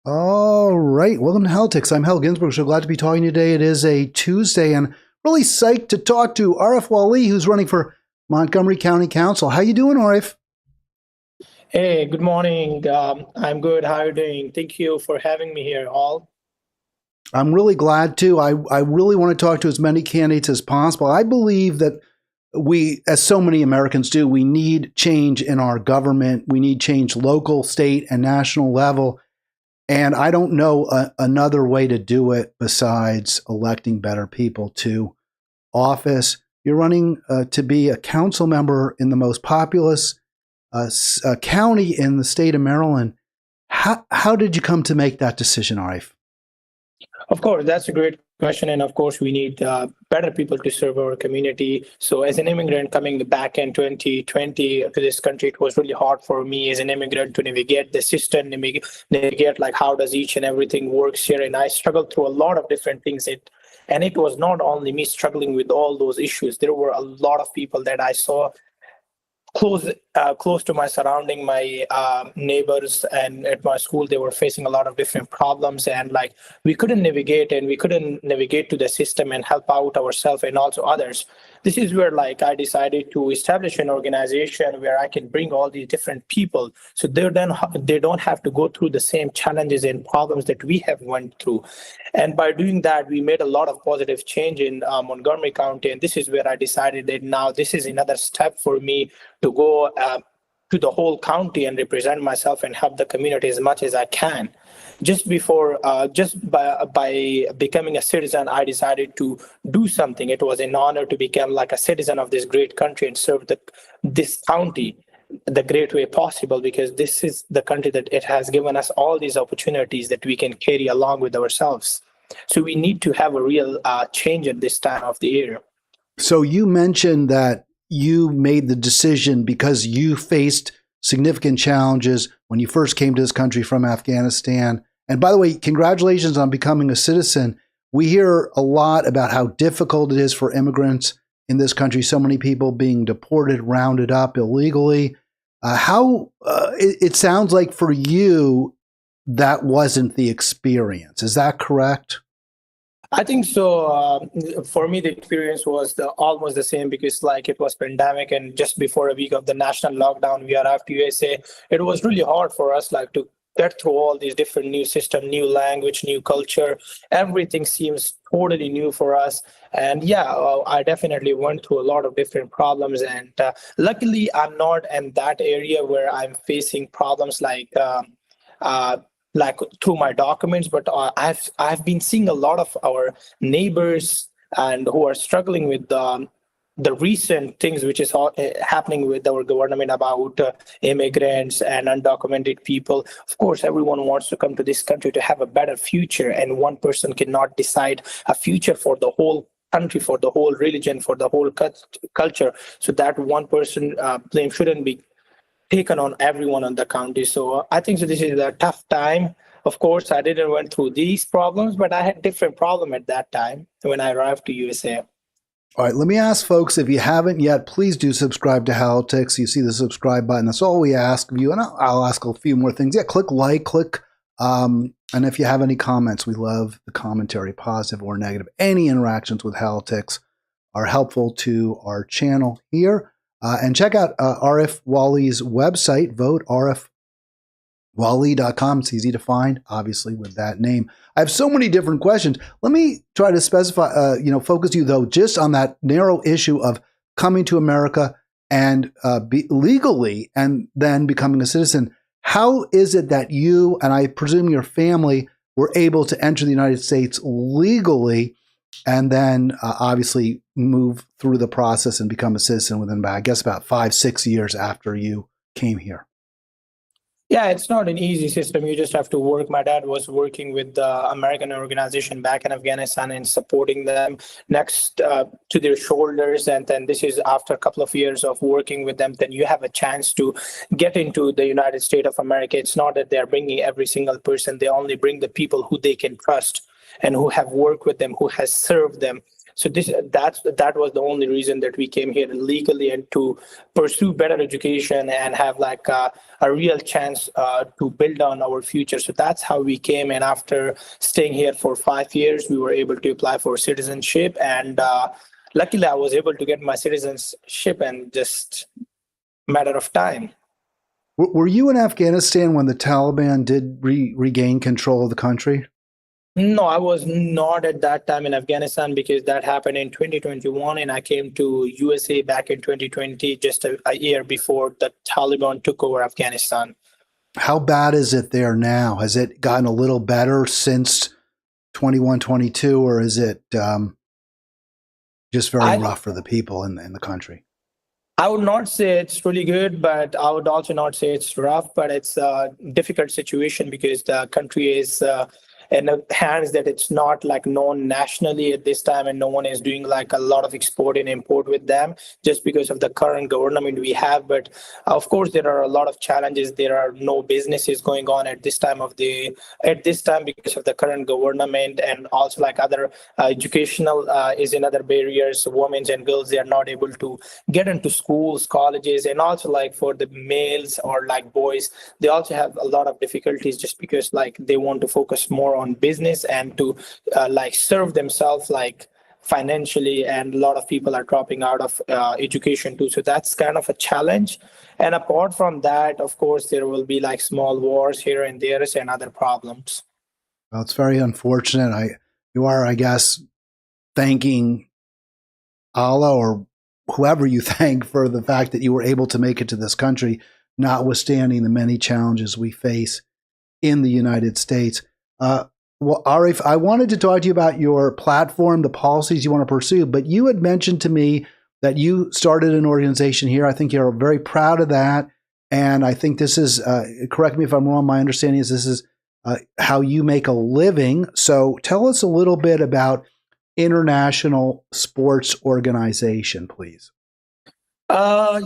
All right. Welcome to Politics. I'm Hal Ginsberg. So glad to be talking today. It is a Tuesday and really psyched to talk to Arif Wali, who's running for Montgomery County Council. How you doing, Arif? Hey, good morning. I'm good. How are you doing? Thank you for having me here, all. I'm really glad to. I really want to talk to as many candidates as possible. I believe that we, as so many Americans do, we need change in our government. We need change local, state, and national level. And I don't know another way to do it besides electing better people to office. You're running to be a council member in the most populous county in the state of Maryland. How did you come to make that decision, Arif? Of course, that's a great question. And of course, we need better people to serve our community. So as an immigrant coming back in 2020 to this country, it was really hard for me as an immigrant to navigate the system, navigate like how does each and everything works here. And I struggled through a lot of different things. And it was not only me struggling with all those issues. There were a lot of people that I saw close to my surrounding, my neighbors, and at my school, they were facing a lot of different problems, and like we couldn't navigate to the system and help out ourselves and also others. This is where like I decided to establish an organization where I can bring all these different people, so they don't have to go through the same challenges and problems that we have went through. And by doing that, we made a lot of positive change in Montgomery County, and this is where I decided that now this is another step for me to go to the whole county and represent myself and help the community as much as I can. Just by becoming a citizen, I decided to do something. It was an honor to become like a citizen of this great country and serve this county the great way possible, because this is the country that it has given us all these opportunities that we can carry along with ourselves. So we need to have a real change at this time of the year. So you mentioned that you made the decision because you faced significant challenges when you first came to this country from Afghanistan. And by the way, congratulations on becoming a citizen. We hear a lot about how difficult it is for immigrants in this country, so many people being deported, rounded up illegally. It sounds like for you, that wasn't the experience. Is that correct? I think so. For me, the experience was almost the same, because like it was pandemic, and just before a week of the national lockdown, we arrived to USA. It was really hard for us like to get through all these different new system, new language, new culture. Everything seems totally new for us. And yeah, I definitely went through a lot of different problems. And luckily, I'm not in that area where I'm facing problems like through my documents, but I've been seeing a lot of our neighbors and who are struggling with the recent things which is happening with our government about immigrants and undocumented people. Of course, everyone wants to come to this country to have a better future, and one person cannot decide a future for the whole country, for the whole religion, for the whole culture. So that one person blame shouldn't be taken on everyone on the county. So I think so this is a tough time. Of course, I didn't went through these problems, but I had different problem at that time when I arrived to USA. All right, let me ask folks, if you haven't yet, please do subscribe to Politics. You see the subscribe button. That's all we ask of you. And I'll ask a few more things. Yeah, click like, and if you have any comments, we love the commentary, positive or negative. Any interactions with Politics are helpful to our channel here. And check out Arif Wali's website, votearifwali.com. It's easy to find, obviously, with that name. I have so many different questions. Let me try to specify, focus you, though, just on that narrow issue of coming to America and be legally and then becoming a citizen. How is it that you, and I presume your family, were able to enter the United States legally and then obviously move through the process and become a citizen within about 5-6 years after you came here? Yeah, it's not an easy system. You just have to work. My dad was working with the American organization back in Afghanistan and supporting them next to their shoulders. And then this is after a couple of years of working with them, then you have a chance to get into the United States of America. It's not that they're bringing every single person. They only bring the people who they can trust and who have worked with them, who has served them. So that was the only reason that we came here legally, and to pursue better education and have like a real chance to build on our future. So that's how we came. And after staying here for 5 years, we were able to apply for citizenship. And luckily, I was able to get my citizenship in just a matter of time. Were you in Afghanistan when the Taliban did regain control of the country? No, I was not at that time in Afghanistan, because that happened in 2021, and I came to USA back in 2020, just a year before the Taliban took over Afghanistan. How bad is it there now? Has it gotten a little better since 21, 22, or is it just very rough for the people in the country? I would not say it's really good, but I would also not say it's rough, but it's a difficult situation because the country is in hands that it's not like known nationally at this time, and no one is doing like a lot of export and import with them just because of the current government we have. But of course, there are a lot of challenges. There are no businesses going on at this time because of the current government, and also like other educational is another barriers. Women and girls, they are not able to get into schools, colleges, and also like for the males or like boys, they also have a lot of difficulties just because like they want to focus more on business and to like serve themselves like financially, and a lot of people are dropping out of education too. So that's kind of a challenge. And apart from that, of course, there will be like small wars here and there and other problems. Well, it's very unfortunate. You are, I guess, thanking Allah or whoever you thank for the fact that you were able to make it to this country, notwithstanding the many challenges we face in the United States. Well, Arif, I wanted to talk to you about your platform, the policies you want to pursue, but you had mentioned to me that you started an organization here. I think you're very proud of that. And I think this is, correct me if I'm wrong, my understanding is this is how you make a living. So tell us a little bit about International Sports Organization, please.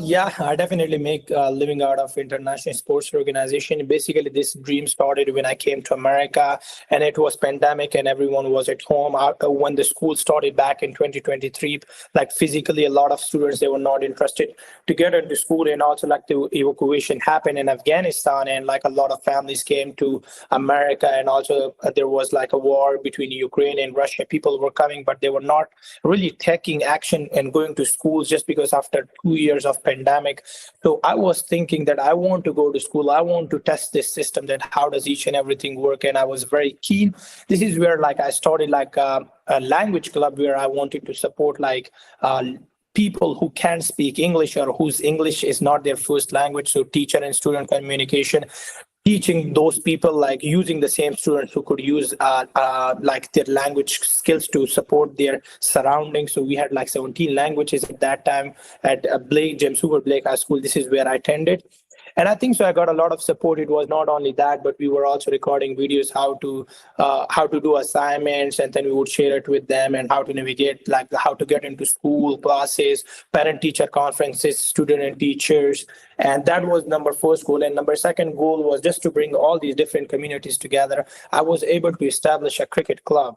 Yeah, I definitely make a living out of International Sports Organization. Basically, this dream started when I came to America, and it was pandemic and everyone was at home. When the school started back in 2023, like physically, a lot of students, they were not interested to get into school, and also like the evacuation happened in Afghanistan, and like a lot of families came to America, and also there was like a war between Ukraine and Russia. People were coming, but they were not really taking action and going to schools just because after 2 years of pandemic. So I was thinking that I want to go to school. I want to test this system, that how does each and everything work. And I was very keen. This is where like I started like a language club where I wanted to support like people who can speak English or whose English is not their first language. So teacher and student communication, teaching those people like using the same students who could use like their language skills to support their surroundings. So we had like 17 languages at that time at James Hoover Blake High School. This is where I attended. And I think so I got a lot of support. It was not only that, but we were also recording videos how to do assignments, and then we would share it with them, and how to navigate, like how to get into school classes, parent-teacher conferences, student and teachers. And that was number first goal. And number second goal was just to bring all these different communities together. I was able to establish a cricket club.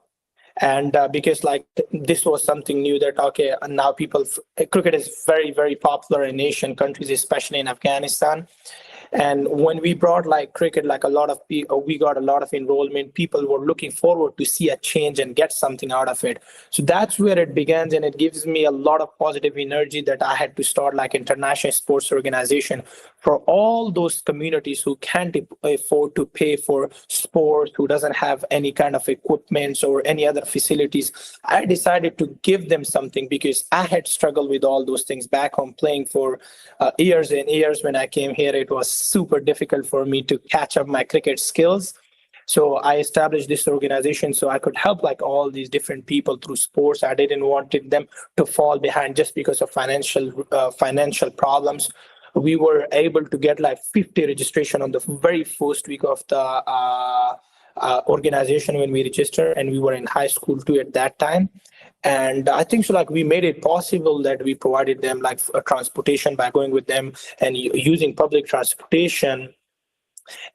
And because like this was something new, that okay, now cricket is very, very popular in Asian countries, especially in Afghanistan. And when we brought like cricket, like a lot of people, we got a lot of enrollment. People were looking forward to see a change and get something out of it. So that's where it begins, and it gives me a lot of positive energy that I had to start like International Sports Organization for all those communities who can't afford to pay for sports, who doesn't have any kind of equipment or any other facilities. I decided to give them something because I had struggled with all those things back home, playing for years and years. When I came here, it was super difficult for me to catch up my cricket skills. So I established this organization so I could help like all these different people through sports. I didn't want them to fall behind just because of financial problems. We were able to get like 50 registration on the very first week of the organization when we registered, and we were in high school too at that time. And I think so like we made it possible that we provided them like transportation by going with them and using public transportation.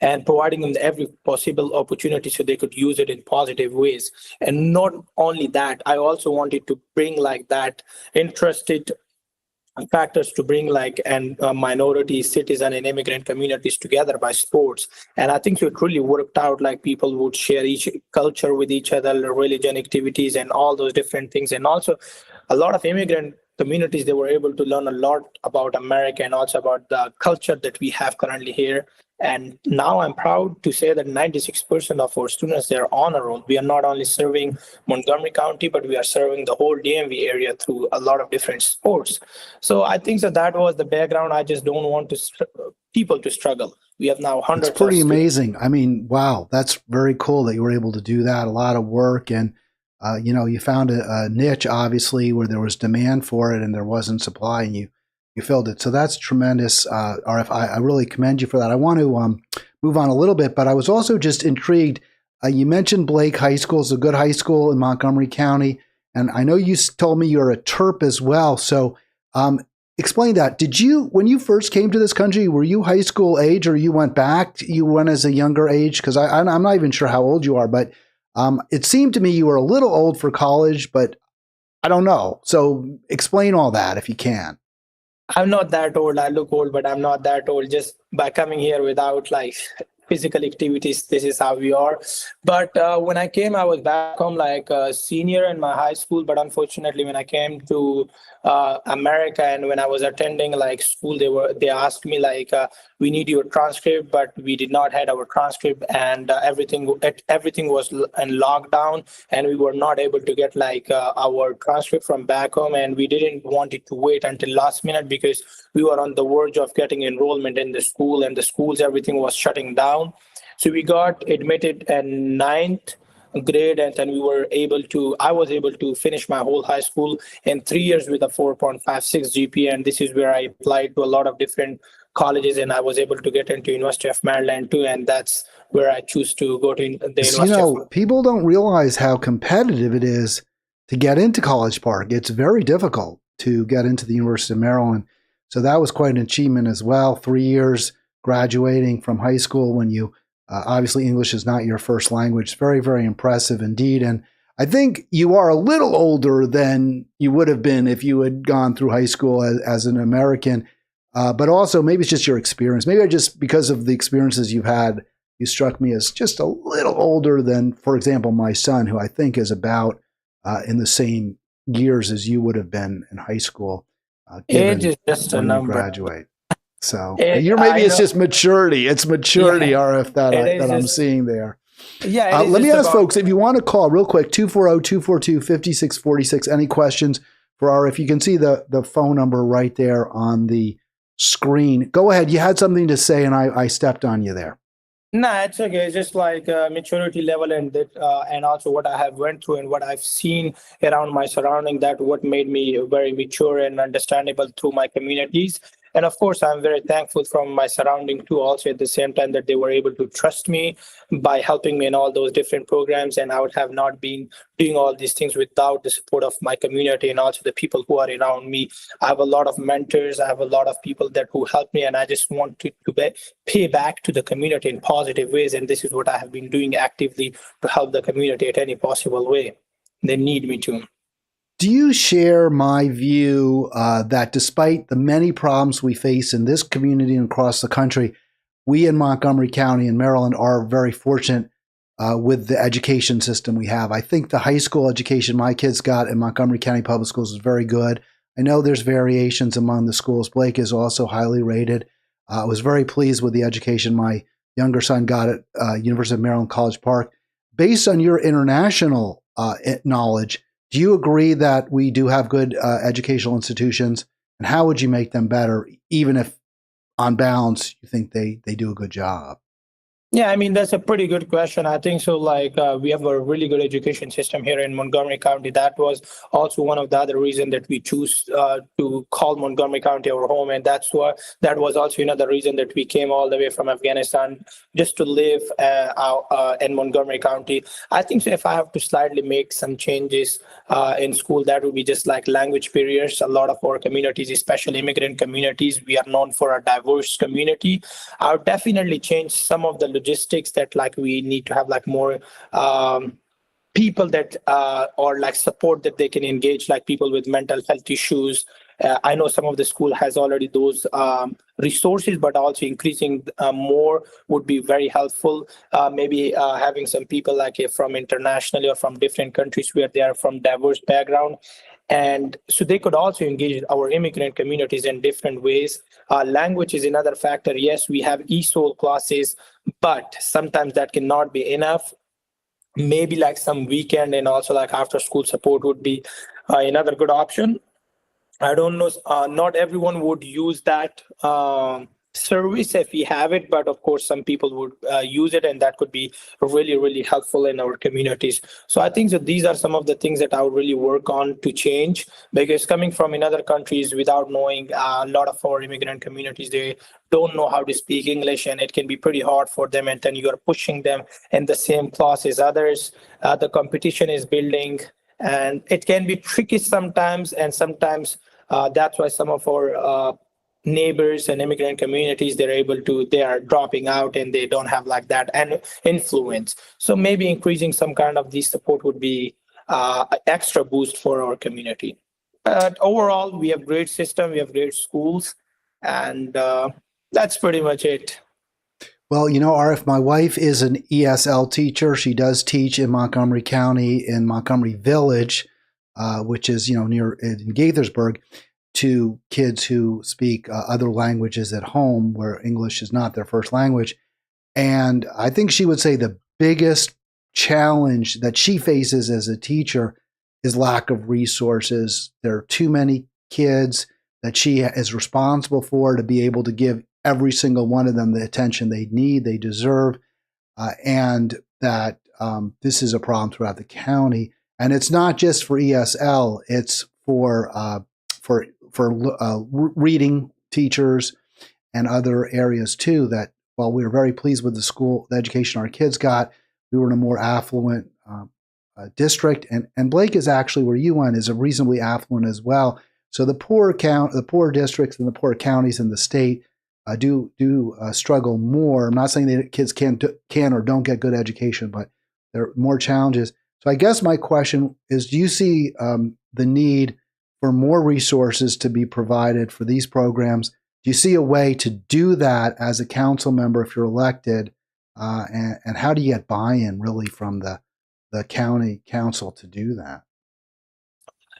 and providing them every possible opportunity so they could use it in positive ways. And not only that, I also wanted to bring like that interested factors to bring like and minority citizen and immigrant communities together by sports. And I think it really worked out, like people would share each culture with each other, religion activities and all those different things. And also a lot of immigrant communities, they were able to learn a lot about America and also about the culture that we have currently here. And now I'm proud to say that 96% of our students, they're honor roll. We are not only serving Montgomery County, but we are serving the whole DMV area through a lot of different sports. So I think that was the background. I just don't want people to struggle. We have now hundreds. It's pretty amazing. I mean, wow, that's very cool that you were able to do that. A lot of work, and you found a niche, obviously, where there was demand for it and there wasn't supply, and you filled it. So that's tremendous, RF. I really commend you for that. I want to move on a little bit, but I was also just intrigued. You mentioned Blake High School is a good high school in Montgomery County, and I know you told me you're a Terp as well. So explain that. When you first came to this country, were you high school age, or you went back? You went as a younger age? Because I'm not even sure how old you are, but it seemed to me you were a little old for college, but I don't know. So explain all that if you can. I'm not that old. I look old, but I'm not that old. Just by coming here without like physical activities, this is how we are. But when I came, I was back home like a senior in my high school. But unfortunately, when I came to America and when I was attending like school, they asked me like, we need your transcript, but we did not have our transcript, and everything was in lockdown, and we were not able to get like our transcript from back home, and we didn't want it to wait until last minute because we were on the verge of getting enrollment in the school, and the schools, everything was shutting down. So we got admitted in ninth grade, and then I was able to finish my whole high school in 3 years with a 4.56 GPA, and this is where I applied to a lot of different colleges, and I was able to get into University of Maryland too, and that's where I choose to go to the University. People don't realize how competitive it is to get into College Park. It's very difficult to get into the University of Maryland. So that was quite an achievement as well. 3 years graduating from high school when you obviously English is not your first language. Very, very impressive indeed. And I think you are a little older than you would have been if you had gone through high school as an American. But also maybe it's just your experience. Maybe because of the experiences you've had, you struck me as just a little older than, for example, my son, who I think is about in the same years as you would have been in high school. Age is just a number. Graduate. So it's just maturity. It's maturity, yeah, RF, that I'm seeing there. Yeah. Let me ask folks, if you want to call real quick, 240-242-5646, any questions for RF? You can see the phone number right there on the screen. Go ahead. You had something to say, and I stepped on you there. No, it's okay. It's just like maturity level and also what I have went through and what I've seen around my surrounding, that what made me very mature and understandable through my communities. And of course, I'm very thankful from my surrounding too, also at the same time, that they were able to trust me by helping me in all those different programs. And I would have not been doing all these things without the support of my community and also the people who are around me. I have a lot of mentors. I have a lot of people who help me, and I just want to pay back to the community in positive ways. And this is what I have been doing actively to help the community at any possible way they need me to. Do you share my view that despite the many problems we face in this community and across the country, we in Montgomery County and Maryland are very fortunate with the education system we have? I think the high school education my kids got in Montgomery County Public Schools is very good. I know there's variations among the schools. Blake is also highly rated. I was very pleased with the education my younger son got at University of Maryland College Park. Based on your international knowledge, do you agree that we do have good educational institutions, and how would you make them better, even if on balance you think they do a good job? Yeah, I mean, that's a pretty good question. I think so. Like, we have a really good education system here in Montgomery County. That was also one of the other reasons that we choose to call Montgomery County our home. And that was also another reason that we came all the way from Afghanistan just to live in Montgomery County. I think so if I have to slightly make some changes in school, that would be just like language barriers. A lot of our communities, especially immigrant communities, we are known for a diverse community. I would definitely change some of the logistics that like we need to have like more people that or like support that they can engage, like people with mental health issues. I know some of the school has already those resources, but also increasing more would be very helpful. Maybe having some people like from internationally or from different countries where they are from diverse background. And so they could also engage our immigrant communities in different ways. Language is another factor. Yes, we have ESOL classes, but sometimes that cannot be enough. Maybe like some weekend and also like after school support would be another good option. I don't know. Not everyone would use that service if we have it, but of course, some people would use it, and that could be really, really helpful in our communities. So I think that these are some of the things that I would really work on to change, because coming from in other countries without knowing a lot of our immigrant communities, they don't know how to speak English, and it can be pretty hard for them. And then you are pushing them in the same class as others. The competition is building, and it can be tricky sometimes, and sometimes that's why some of our neighbors and immigrant communities, they are dropping out and they don't have like that and influence. So maybe increasing some kind of this support would be an extra boost for our community. But overall, we have great system, we have great schools, and that's pretty much it. Well, Arif, my wife is an ESL teacher. She does teach in Montgomery County, in Montgomery Village, which is, near in Gaithersburg, to kids who speak other languages at home where English is not their first language. And I think she would say the biggest challenge that she faces as a teacher is lack of resources. There are too many kids that she is responsible for to be able to give every single one of them the attention they need, they deserve, and that this is a problem throughout the county. And it's not just for ESL; it's for reading teachers and other areas too. That while we were very pleased with the education our kids got, we were in a more affluent district, and Blake is actually where you went is a reasonably affluent as well. So the poor districts and the poor counties in the state do struggle more. I'm not saying that kids can or don't get good education, but there are more challenges. So I guess my question is, do you see the need for more resources to be provided for these programs? Do you see a way to do that as a council member if you're elected? And how do you get buy-in really from the county council to do that?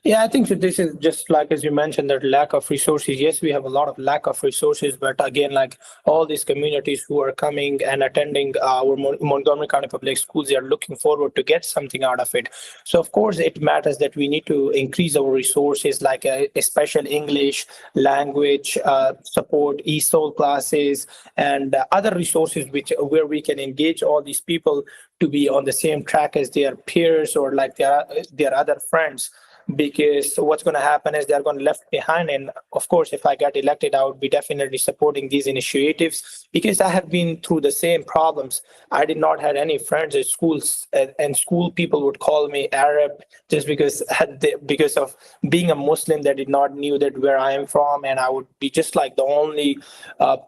Yeah, I think that this is just like, as you mentioned, that lack of resources. Yes, we have a lot of lack of resources, but again, like all these communities who are coming and attending our Montgomery County Public Schools, they are looking forward to get something out of it. So of course, it matters that we need to increase our resources, like a special English language support, ESOL classes, and other resources where we can engage all these people to be on the same track as their peers or like their other friends. Because what's going to happen is they're going to left behind. And of course, if I get elected, I would be definitely supporting these initiatives, because I have been through the same problems. I did not have any friends at schools, and school people would call me Arab just because of being a Muslim. They did not knew that where I am from, and I would be just like the only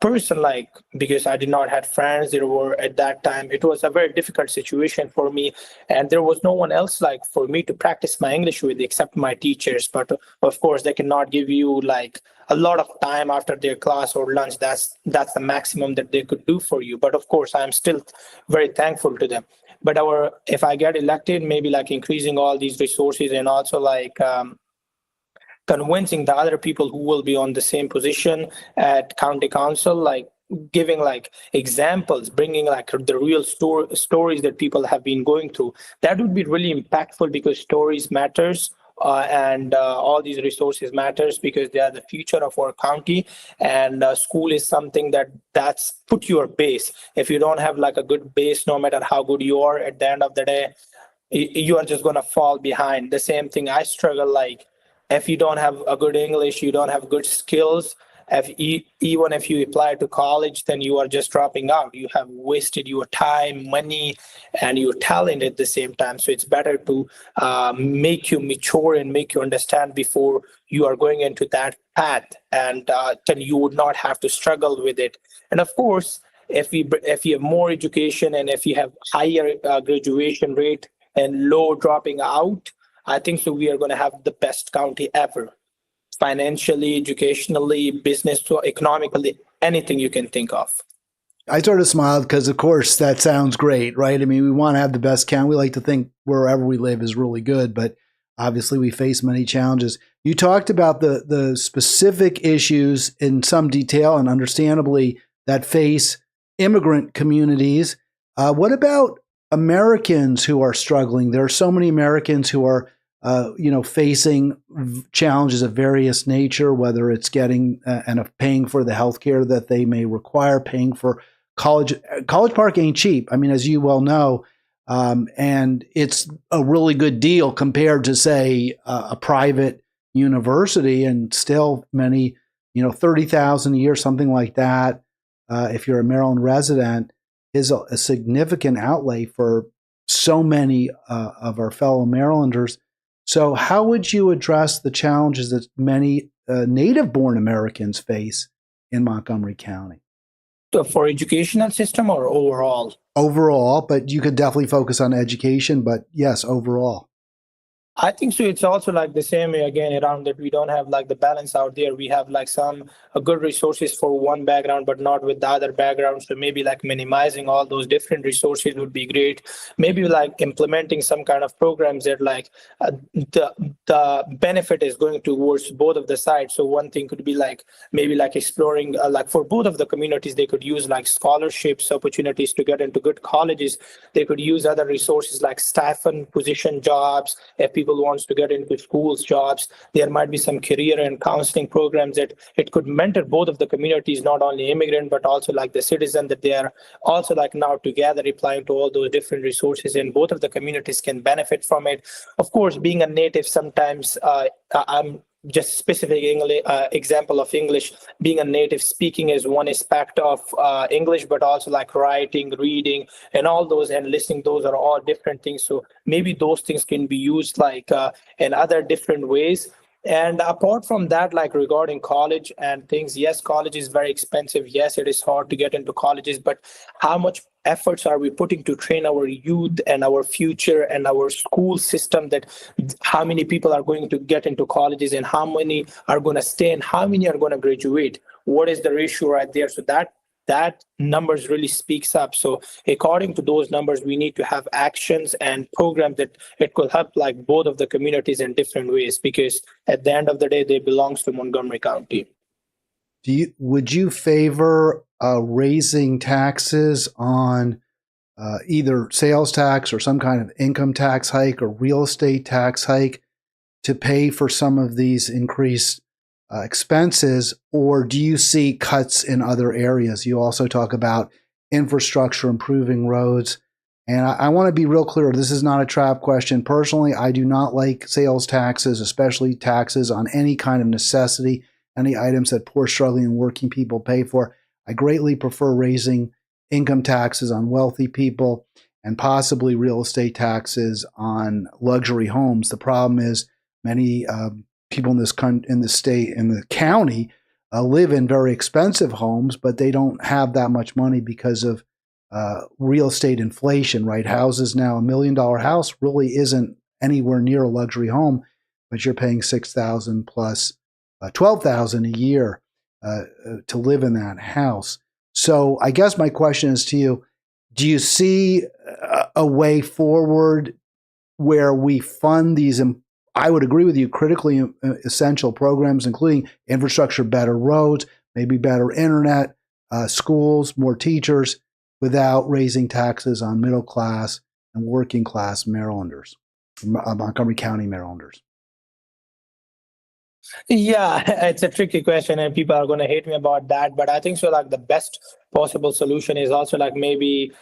person, like, because I did not have friends. There were at that time, it was a very difficult situation for me, and there was no one else like for me to practice my English with except my teachers. But of course, they cannot give you like a lot of time after their class or lunch. That's the maximum that they could do for you. But of course, I'm still very thankful to them. But if I get elected, maybe like increasing all these resources, and also like convincing the other people who will be on the same position at county council, like giving like examples, bringing like the real stories that people have been going through. That would be really impactful, because stories matters. and all these resources matters because they are the future of our county. And school is something that's put your base. If you don't have like a good base, no matter how good you are, at the end of the day, you are just going to fall behind. The same thing I struggle, like if you don't have a good English, you don't have good skills, even if you apply to college, then you are just dropping out. You have wasted your time, money, and your talent at the same time. So it's better to make you mature and make you understand before you are going into that path, and then you would not have to struggle with it. And of course, if you have more education and if you have higher graduation rate and low dropping out, I think so we are going to have the best county ever, financially, educationally, business, so economically, anything you can think of. I sort of smiled because, of course, that sounds great, right? I mean, we want to have the best county. We like to think wherever we live is really good, but obviously we face many challenges. You talked about the specific issues in some detail, and understandably that face immigrant communities. What about Americans who are struggling? There are so many Americans who are facing challenges of various nature, whether it's getting and paying for the health care that they may require, paying for college. College Park ain't cheap. I mean, as you well know, and it's a really good deal compared to, say, a private university, and still many, $30,000 a year, something like that. If you're a Maryland resident, is a significant outlay for so many of our fellow Marylanders. So how would you address the challenges that many native-born Americans face in Montgomery County? So for educational system or overall? Overall, but you could definitely focus on education, but yes, overall. I think so. It's also like the same way again around that we don't have like the balance out there. We have like some good resources for one background, but not with the other background. So maybe like minimizing all those different resources would be great. Maybe like implementing some kind of programs that like the benefit is going towards both of the sides. So one thing could be like maybe like exploring like for both of the communities, they could use like scholarships, opportunities to get into good colleges. They could use other resources like stipend position jobs. If people wants to get into schools, jobs, there might be some career and counseling programs that it could mentor both of the communities, not only immigrant, but also like the citizen, that they are also like now together applying to all those different resources, and both of the communities can benefit from it. Of course, being a native, sometimes I'm just specific English, example of English, being a native speaking is one aspect of English, but also like writing, reading, and all those, and listening, those are all different things. So maybe those things can be used like in other different ways. And apart from that, like regarding college and things, yes, college is very expensive. Yes, it is hard to get into colleges, but how much efforts are we putting to train our youth and our future and our school system, that how many people are going to get into colleges and how many are going to stay and how many are going to graduate? What is the ratio right there? So that numbers really speaks up. So according to those numbers, we need to have actions and programs that it could help like both of the communities in different ways, because at the end of the day, they belongs to Montgomery County. Would you favor raising taxes on either sales tax or some kind of income tax hike or real estate tax hike to pay for some of these increased expenses, or do you see cuts in other areas? You also talk about infrastructure, improving roads. And I want to be real clear. This is not a trap question. Personally, I do not like sales taxes, especially taxes on any kind of necessity, any items that poor, struggling, and working people pay for. I greatly prefer raising income taxes on wealthy people and possibly real estate taxes on luxury homes. The problem is many people in the state, in the county, live in very expensive homes, but they don't have that much money because of real estate inflation, right? Houses now, $1 million house really isn't anywhere near a luxury home, but you're paying $6,000 plus $12,000 a year to live in that house. So I guess my question is to you, do you see a way forward where we fund these, I would agree with you, critically essential programs, including infrastructure, better roads, maybe better internet, schools, more teachers, without raising taxes on middle class and working class Marylanders, Montgomery County Marylanders? Yeah, it's a tricky question, and people are going to hate me about that. But I think so. Like the best possible solution is also like maybe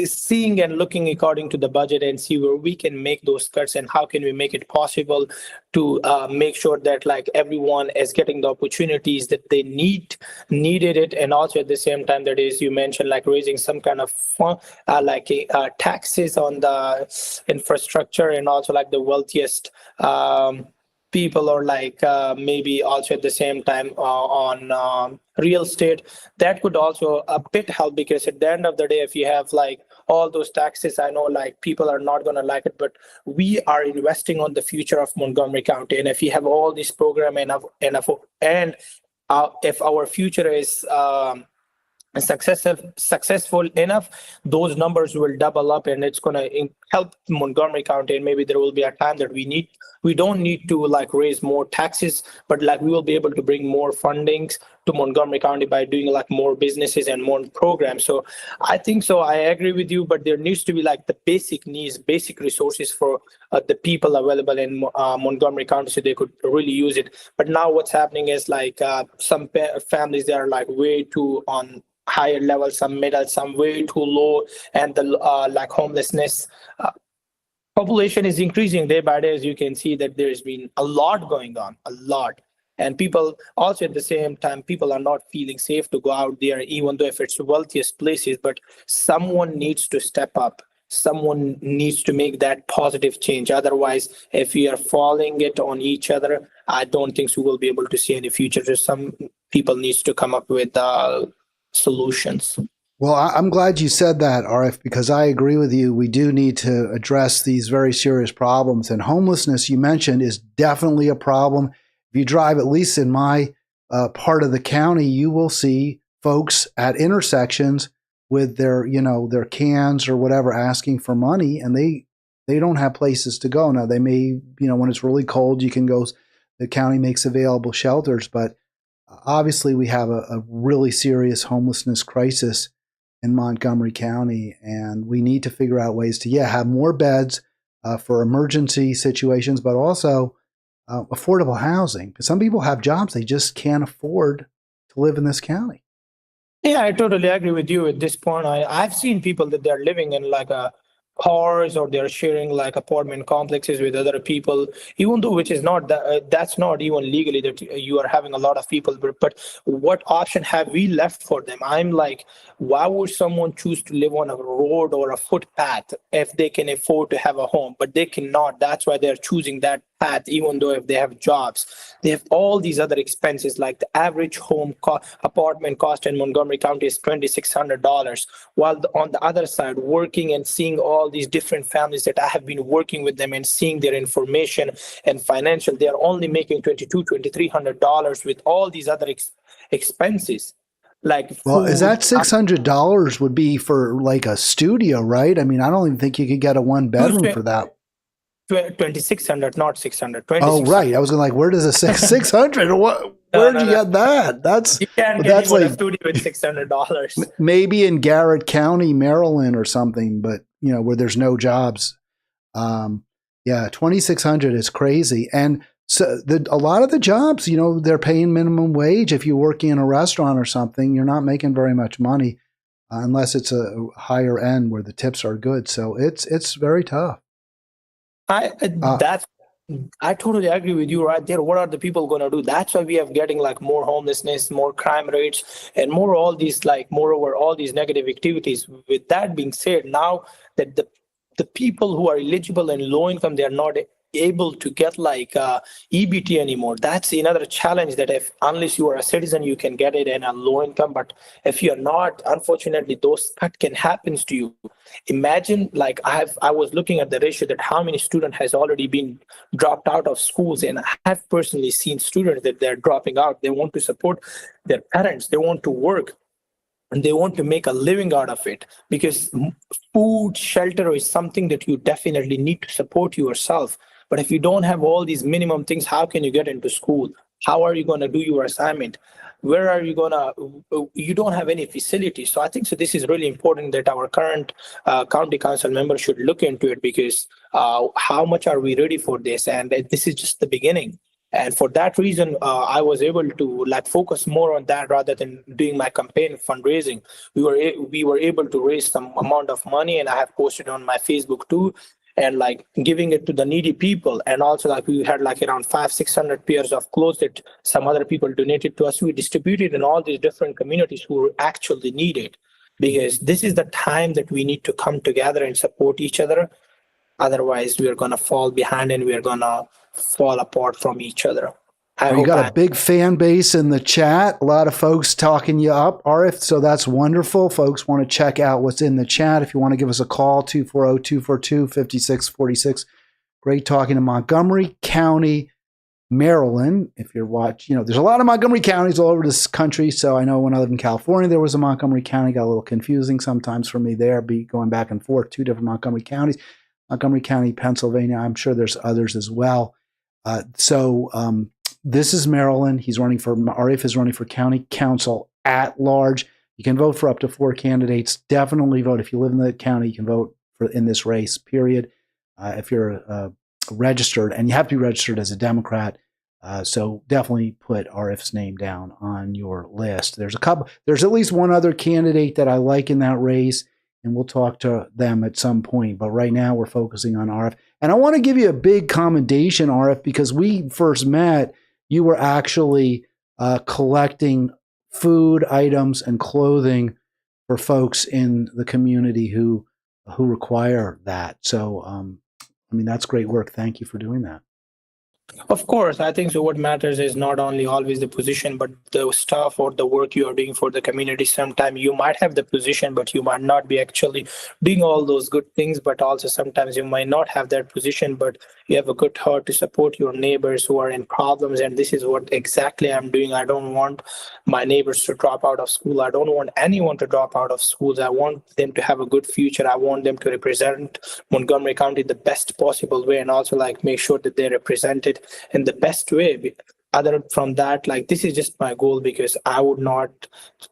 seeing and looking according to the budget and see where we can make those cuts and how can we make it possible to make sure that like everyone is getting the opportunities that they needed it, and also at the same time that is you mentioned like raising some kind of taxes on the infrastructure and also like the wealthiest. People or like maybe also at the same time on real estate that could also a bit help, because at the end of the day if you have like all those taxes, I know like people are not going to like it, but we are investing on the future of Montgomery County, and if you have all this program and if our future is successful enough, those numbers will double up and it's going to help Montgomery County. And maybe there will be a time that we don't need to like raise more taxes, but like we will be able to bring more fundings to Montgomery County by doing like more businesses and more programs. So I think so I agree with you, but there needs to be like the basic needs, basic resources for the people available in Montgomery County so they could really use it. But now what's happening is like some families, they are like way too on higher level, some middle, some way too low, and the like homelessness population is increasing day by day. As you can see that there's been a lot going on, a lot. And people also at the same time, people are not feeling safe to go out there, even though if it's the wealthiest places, but someone needs to step up. Someone needs to make that positive change. Otherwise, if we are falling it on each other, I don't think we will be able to see any future. Just some people needs to come up with solutions. Well, I'm glad you said that, Arif, because I agree with you. We do need to address these very serious problems. And homelessness, you mentioned, is definitely a problem. If you drive, at least in my part of the county, you will see folks at intersections with their, their cans or whatever, asking for money, and they don't have places to go. Now, they may, when it's really cold, you can go, the county makes available shelters, but obviously we have a really serious homelessness crisis in Montgomery County, and we need to figure out ways to, have more beds for emergency situations, but also affordable housing. Because some people have jobs, they just can't afford to live in this county. Yeah, I totally agree with you at this point. I've seen people that they're living in like a cars or they're sharing like apartment complexes with other people, even though which is not that's not even legally that you are having a lot of people, but what option have we left for them? I'm like, why would someone choose to live on a road or a footpath if they can afford to have a home, but they cannot? That's why they're choosing that path, even though if they have jobs, they have all these other expenses. Like the average apartment cost in Montgomery County is $2,600, while on the other side, working and seeing all these different families that I have been working with them and seeing their information and financial, they are only making $2,300 with all these other expenses. Like food. Well, is that $600 would be for like a studio, right? I mean, I don't even think you could get a one bedroom for that. 2,600, not 600. Oh, right. I was going like, where does a 600? Where did you get that? That's you can't get like a studio with $600. Maybe in Garrett County, Maryland, or something, but where there's no jobs. 2,600 is crazy, and so a lot of the jobs, they're paying minimum wage. If you're working in a restaurant or something, you're not making very much money unless it's a higher end where the tips are good. So it's very tough. I totally agree with you right there. What are the people going to do? That's why we are getting like more homelessness, more crime rates, and more all these moreover all these negative activities. With that being said, now that the people who are eligible and low income, they are not able to get like EBT anymore. That's another challenge, that unless you are a citizen, you can get it in a low income. But if you're not, unfortunately, those cut can happen to you. Imagine like I was looking at the ratio that how many student has already been dropped out of schools, and I have personally seen students that they're dropping out. They want to support their parents, they want to work, and they want to make a living out of it, because food, shelter is something that you definitely need to support yourself. But if you don't have all these minimum things, how can you get into school? How are you going to do your assignment? Where are you going to, you don't have any facilities. So I think so this is really important that our current county council members should look into it, because how much are we ready for this? And this is just the beginning. And for that reason, I was able to like focus more on that rather than doing my campaign fundraising. We were able to raise some amount of money, and I have posted on my Facebook too, and like giving it to the needy people. And also like we had like around 500-600 pairs of clothes that some other people donated to us. We distributed in all these different communities who actually need it, because this is the time that we need to come together and support each other. Otherwise, we are going to fall behind and we are going to fall apart from each other. You got a big fan base in the chat. A lot of folks talking you up, Arif. So that's wonderful. Folks want to check out what's in the chat. If you want to give us a call, 240-242-5646. Great talking to Montgomery County, Maryland. If you're watching, there's a lot of Montgomery counties all over this country. So I know when I lived in California, there was a Montgomery County. Got a little confusing sometimes for me there, be going back and forth, 2 different Montgomery counties. Montgomery County, Pennsylvania. I'm sure there's others as well. This is Maryland. Arif is running for county council at large. You can vote for up to 4 candidates. Definitely vote. If you live in the county, you can vote in this race, period. If you're registered, and you have to be registered as a Democrat. So definitely put Arif's name down on your list. There's at least one other candidate that I like in that race, and we'll talk to them at some point. But right now we're focusing on Arif. And I want to give you a big commendation, Arif, because we first met, you were actually collecting food items and clothing for folks in the community who require that. So, that's great work. Thank you for doing that. Of course, I think so. What matters is not only always the position, but the stuff or the work you are doing for the community. Sometimes you might have the position, but you might not be actually doing all those good things. But also sometimes you might not have that position, but you have a good heart to support your neighbors who are in problems. And this is what exactly I'm doing. I don't want my neighbors to drop out of school. I don't want anyone to drop out of schools. I want them to have a good future. I want them to represent Montgomery County the best possible way, and also like make sure that they're represented in the best way. Other from that, like this is just my goal, because I would not,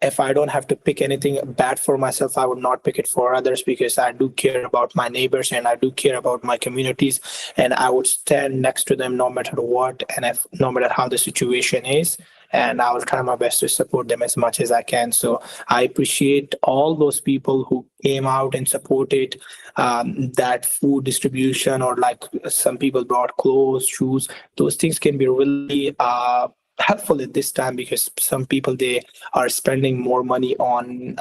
if I don't have to pick anything bad for myself, I would not pick it for others, because I do care about my neighbors and I do care about my communities, and I would stand next to them no matter what, and no matter how the situation is. And I will try my best to support them as much as I can. So I appreciate all those people who came out and supported that food distribution, or like some people brought clothes, shoes. Those things can be really helpful at this time, because some people, they are spending more money on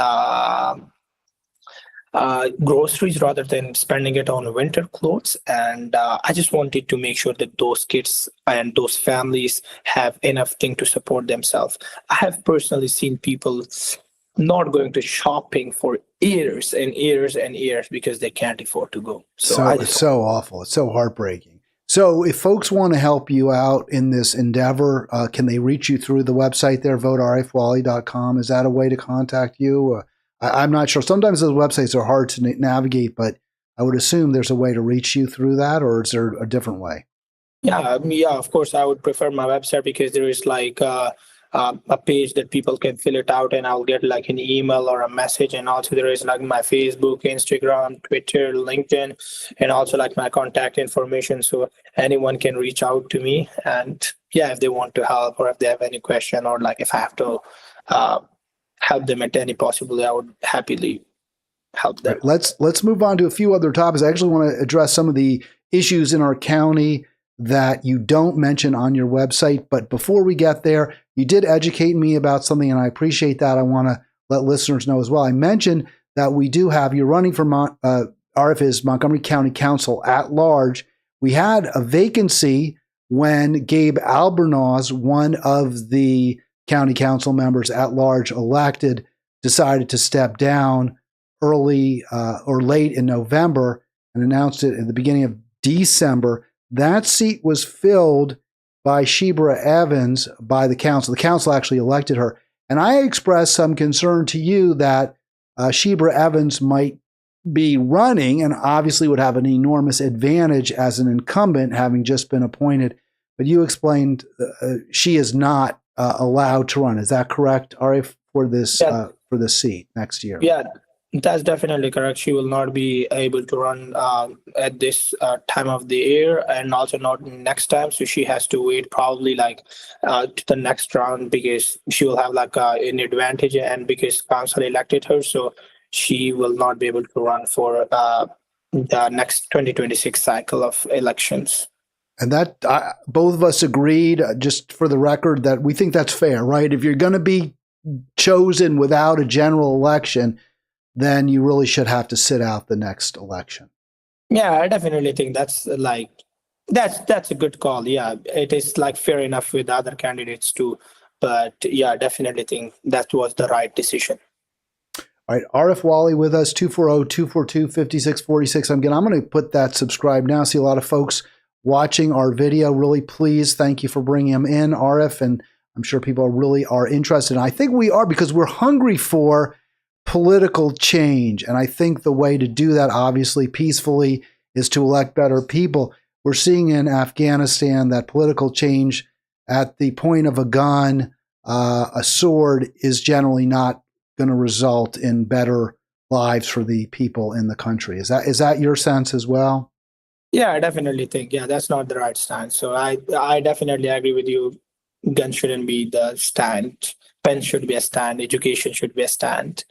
groceries rather than spending it on winter clothes. And I just wanted to make sure that those kids and those families have enough thing to support themselves. I have personally seen people not going to shopping for years and years and years because they can't afford to go. It's so awful. It's so heartbreaking. So if folks want to help you out in this endeavor, can they reach you through the website there, votearifwali.com? Is that a way to contact you? I'm not sure. Sometimes those websites are hard to navigate, but I would assume there's a way to reach you through that, or is there a different way? Yeah, of course, I would prefer my website, because there is like a page that people can fill it out, and I'll get like an email or a message. And also there is like my Facebook, Instagram, Twitter, LinkedIn, and also like my contact information. So anyone can reach out to me, and if they want to help, or if they have any question, or like if I have to help them at any possible, I would happily help them. Right. Let's move on to a few other topics. I actually want to address some of the issues in our county that you don't mention on your website. But before we get there, you did educate me about something, and I appreciate that. I want to let listeners know as well. I mentioned that you're running for Arif is Montgomery County Council at large. We had a vacancy when Gabe Albornoz, one of the county council members at large elected, decided to step down early or late in November and announced it at the beginning of December. That seat was filled by Shebra Evans by the council. The council actually elected her. And I expressed some concern to you that Shebra Evans might be running and obviously would have an enormous advantage as an incumbent, having just been appointed. But you explained she is not allowed to run. Is that correct, Arif, for this seat next year? Yeah, That's definitely correct. She will not be able to run at this time of the year, and also not next time. So she has to wait probably like to the next round, because she will have like an advantage, and because council elected her, so she will not be able to run for the next 2026 cycle of elections. And that both of us agreed, just for the record, that we think that's fair, right? If you're going to be chosen without a general election, then you really should have to sit out the next election. Yeah, I definitely think that's a good call. Yeah, it is like fair enough with other candidates too. But yeah, I definitely think that was the right decision. All right, Arif Wali with us, 240-242-5646. I'm going to put that subscribe now. See a lot of folks watching our video. Really pleased. Thank you for bringing him in, Arif. And I'm sure people really are interested. And I think we are, because we're hungry for political change. And I think the way to do that, obviously peacefully, is to elect better people. We're seeing in Afghanistan that political change at the point of a gun, a sword, is generally not going to result in better lives for the people in the country. Is that your sense as well? Yeah, I definitely think, that's not the right stand. So I definitely agree with you. Gun shouldn't be the stand. Pen should be a stand. Education should be a stand,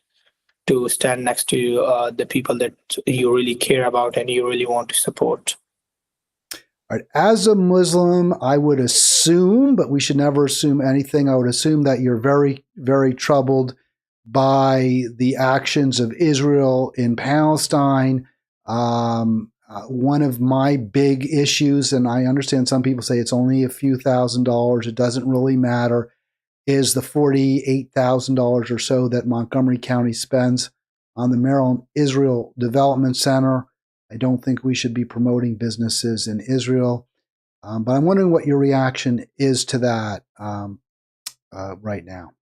to stand next to the people that you really care about and you really want to support. All right. As a Muslim, I would assume, but we should never assume anything, I would assume that you're very, very troubled by the actions of Israel in Palestine. One of my big issues, and I understand some people say it's only a few $1,000s, it doesn't really matter, is the $48,000 or so that Montgomery County spends on the Maryland-Israel Development Center. I don't think we should be promoting businesses in Israel, but I'm wondering what your reaction is to that right now.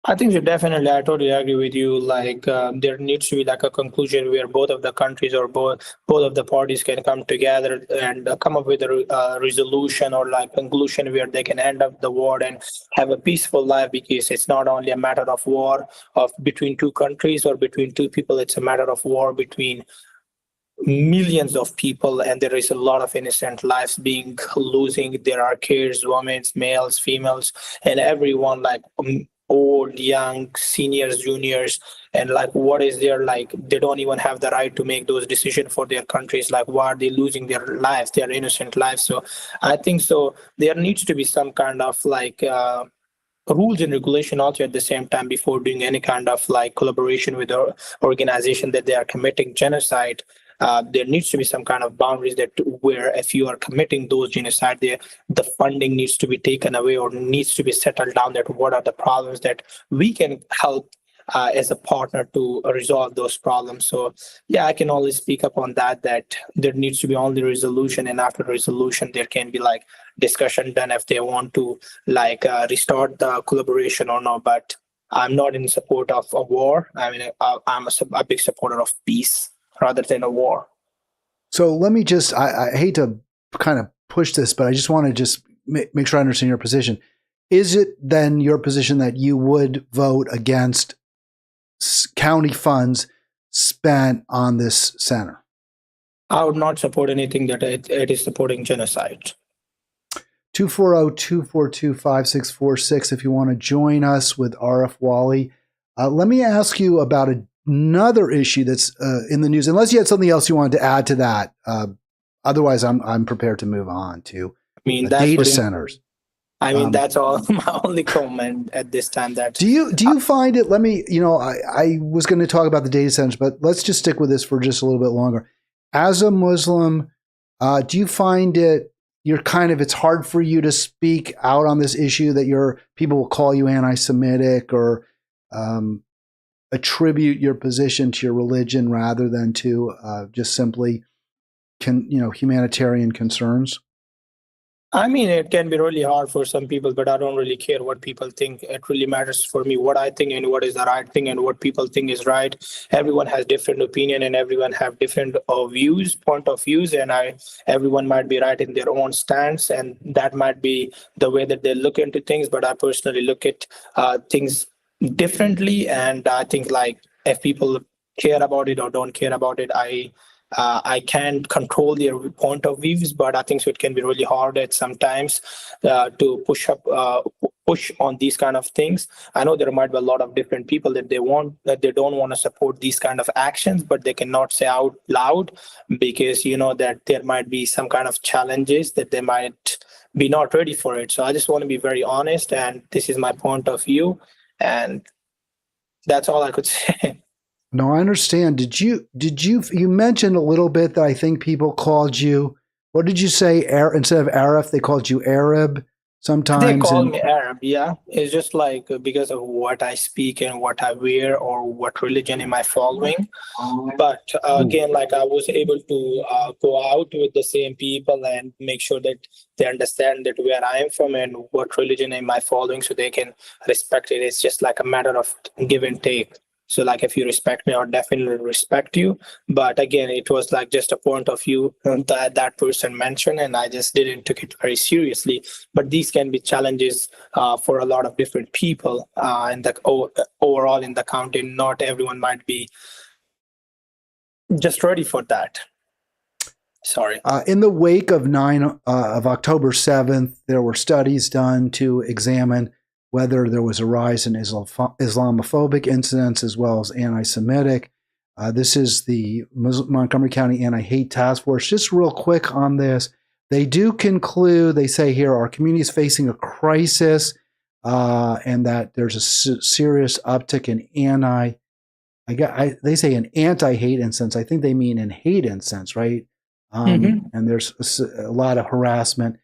I think I totally agree with you. Like there needs to be like a conclusion where both of the countries or both of the parties can come together and come up with a resolution or like conclusion where they can end up the war and have a peaceful life, because it's not only a matter of war between two countries or between two people. It's a matter of war between millions of people, and there is a lot of innocent lives being losing. There are kids, women, males, females, and everyone, like old, young, seniors, juniors, and like what is their, like they don't even have the right to make those decisions for their countries. Like why are they losing their lives, their innocent lives? So I think so there needs to be some kind of like rules and regulation also at the same time before doing any kind of like collaboration with an organization that they are committing genocide. There needs to be some kind of boundaries that where if you are committing those genocide, the funding needs to be taken away or needs to be settled down, that what are the problems that we can help as a partner to resolve those problems. So yeah, I can always speak up on that there needs to be only resolution, and after resolution there can be like discussion done if they want to like restart the collaboration or not. But I'm not in support of a war. I mean, I'm a big supporter of peace rather than a war. So let me just, I hate to kind of push this, but I just want to just make sure I understand your position. Is it then your position that you would vote against county funds spent on this center? I would not support anything that it is supporting genocide. 240-242-5646 if you want to join us with Arif Wali. Let me ask you about another issue that's in the news, unless you had something else you wanted to add to that. Otherwise, I'm prepared to move on to data centers. I mean, that's all my only comment at this time. That do you find it? Let me, I was going to talk about the data centers, but let's just stick with this for just a little bit longer. As a Muslim, do you find it's hard for you to speak out on this issue, that people will call you anti-Semitic or attribute your position to your religion rather than to just simply humanitarian concerns? I mean, it can be really hard for some people, but I don't really care what people think. It really matters for me what I think and what is the right thing and what people think is right. Everyone has different opinion and everyone have different point of views, and everyone might be right in their own stance, and that might be the way that they look into things. But I personally look at things differently, and I think like if people care about it or don't care about it, I can't control their point of views, but I think so it can be really hard at sometimes to push on these kind of things. I know there might be a lot of different people that they don't want to support these kind of actions, but they cannot say out loud because that there might be some kind of challenges that they might be not ready for it. So I just want to be very honest, and this is my point of view, and that's all I could say. No, I understand. You mentioned a little bit that I think people called you, what did you say? Instead of Arif, they called you Arab sometimes. They call me Arab, yeah. It's just like because of what I speak and what I wear or what religion am I following. But again, like I was able to go out with the same people and make sure that they understand that where I am from and what religion am I following, so they can respect it. It's just like a matter of give and take. So like if you respect me, I'll definitely respect you. But again, it was like just a point of view that person mentioned, and I just didn't took it very seriously. But these can be challenges for a lot of different people and overall in the county. Not everyone might be just ready for that. Sorry. In the wake of October 7th, there were studies done to examine whether there was a rise in Islamophobic incidents as well as anti-Semitic. This is the Montgomery County Anti-Hate Task Force. Just real quick on this, they do conclude, they say here, our community is facing a crisis and that there's a serious uptick in they say an anti-hate incidents. I think they mean in hate incidents, right? And there's a lot of harassment.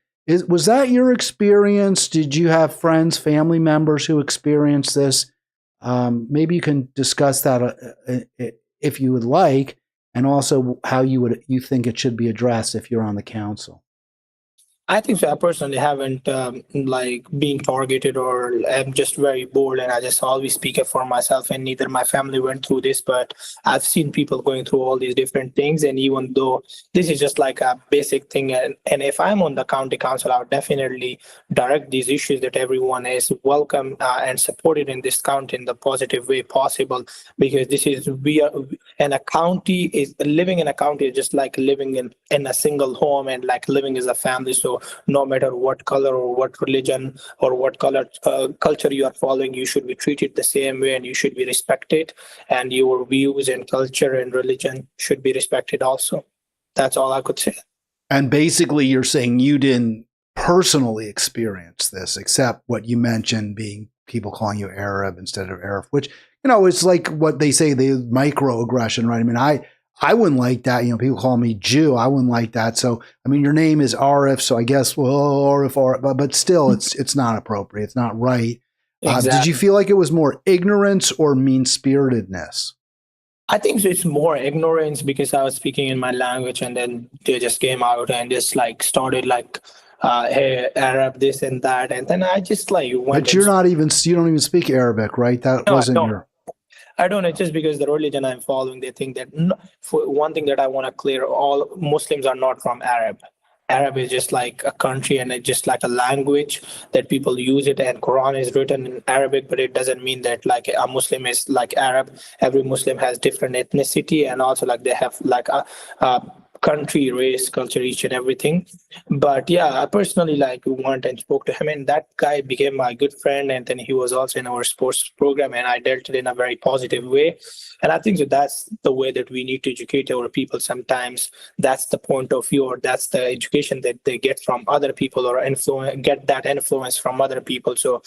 Was that your experience? Did you have friends, family members who experienced this? Maybe you can discuss that if you would like, and also how you think it should be addressed if you're on the council. I think so. I personally haven't like being targeted, or I'm just very bored and I just always speak up for myself, and neither my family went through this, but I've seen people going through all these different things. And even though this is just like a basic thing, and if I'm on the county council, I would definitely direct these issues that everyone is welcome and supported in this county in the positive way possible, because and a county is living in a county is just like living in a single home and like living as a family. So no matter what color or what religion or what culture you are following, you should be treated the same way and you should be respected, and your views and culture and religion should be respected also. That's all I could say. And basically you're saying you didn't personally experience this, except what you mentioned, being people calling you Arab instead of Arif, which, it's like what they say, the microaggression, right? I mean, I wouldn't like that. People call me Jew. I wouldn't like that. So, I mean, your name is Arif, so I guess, Arif, but still, it's not appropriate. It's not right. Exactly. Did you feel like it was more ignorance or mean-spiritedness? I think it's more ignorance, because I was speaking in my language and then they just came out and just like started like, hey, Arab, this and that. And then I just like went. But you don't even speak Arabic, right? That wasn't your. I don't know. It's just because the religion I'm following, they think that, for one thing that I want to clear, all Muslims are not from Arab. Arab is just like a country and it's just like a language that people use it, and Quran is written in Arabic, but it doesn't mean that like a Muslim is like Arab. Every Muslim has different ethnicity, and also like they have like a country, race, culture, each and everything. But yeah, I personally like went and spoke to him, and that guy became my good friend, and then he was also in our sports program, and I dealt it in a very positive way. And I think that that's the way that we need to educate our people. Sometimes that's the point of view, or that's the education that they get from other people, or get that influence from other people. So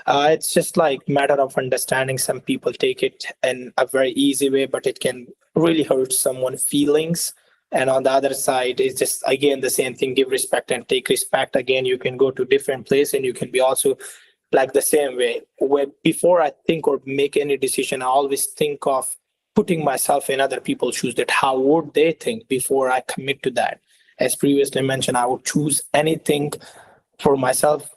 it's just like matter of understanding. Some people take it in a very easy way, but it can really hurt someone's feelings. And on the other side, it's just, again, the same thing, give respect and take respect. Again, you can go to different place and you can be also like the same way. Before I think or make any decision, I always think of putting myself in other people's shoes, that how would they think before I commit to that. As previously mentioned, I would choose anything for myself.